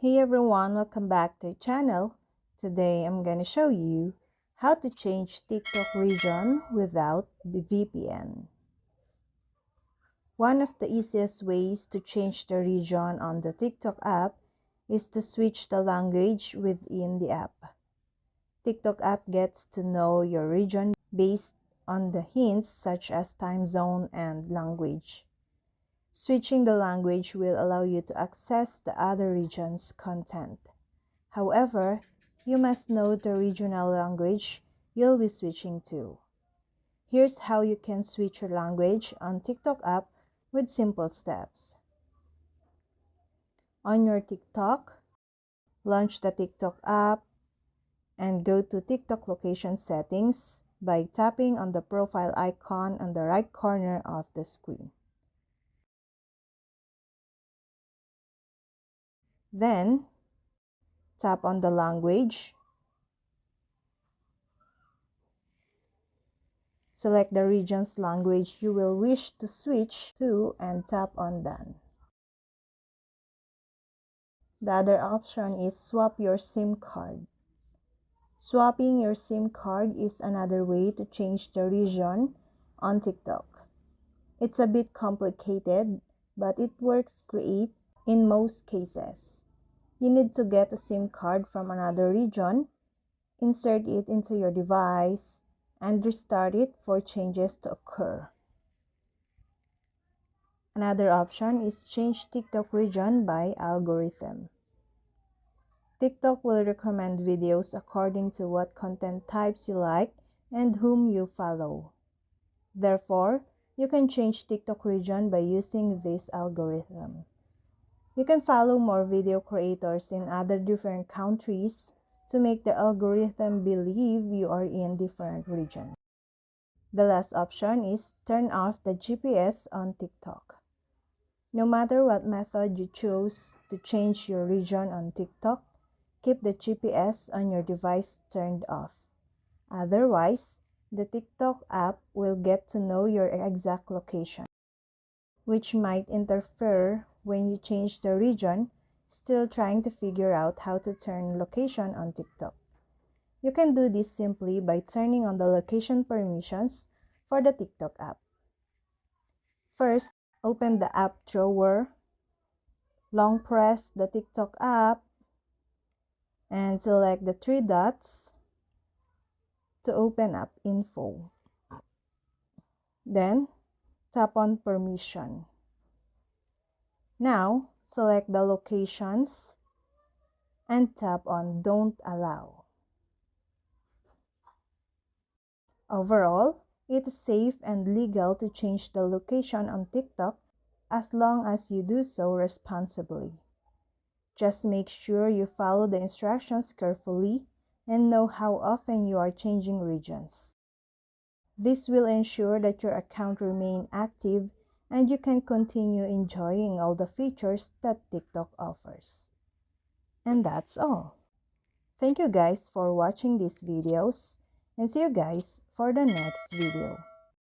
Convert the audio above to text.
Hey everyone, welcome back to the channel. Today I'm gonna show you how to change TikTok region without the VPN. One of the easiest ways to change the region on the TikTok app is to switch the language within the app. TikTok app gets to know your region based on the hints such as time zone and language. Switching the language will allow you to access the other region's content. However, you must know the regional language you'll be switching to. Here's how you can switch your language on TikTok app with simple steps. On your TikTok, launch the TikTok app and go to TikTok location settings by tapping on the profile icon on the right corner of the screen. Then, tap on the language. Select the region's language you will wish to switch to and tap on Done. The other option is swap your SIM card. Swapping your SIM card is another way to change the region on TikTok. It's a bit complicated, but it works great in most cases. You need to get a SIM card from another region, insert it into your device, and restart it for changes to occur. Another option is change TikTok region by algorithm. TikTok will recommend videos according to what content types you like and whom you follow. Therefore, you can change TikTok region by using this algorithm. You can follow more video creators in other different countries to make the algorithm believe you are in different regions. The last option is turn off the GPS on TikTok. No matter what method you choose to change your region on TikTok, keep the GPS on your device turned off. Otherwise, the TikTok app will get to know your exact location, which might interfere when you change the region, still trying to figure out how to turn location on TikTok. You can do this simply by turning on the location permissions for the TikTok app. First, open the app drawer, long press the TikTok app, and select the three dots to open up info. Then, tap on permission. Now, select the locations and tap on don't allow. Overall, it is safe and legal to change the location on TikTok as long as you do so responsibly. Just make sure you follow the instructions carefully and know how often you are changing regions. This will ensure that your account remains active and you can continue enjoying all the features that TikTok offers. And that's all. Thank you guys for watching these videos and see you guys for the next video.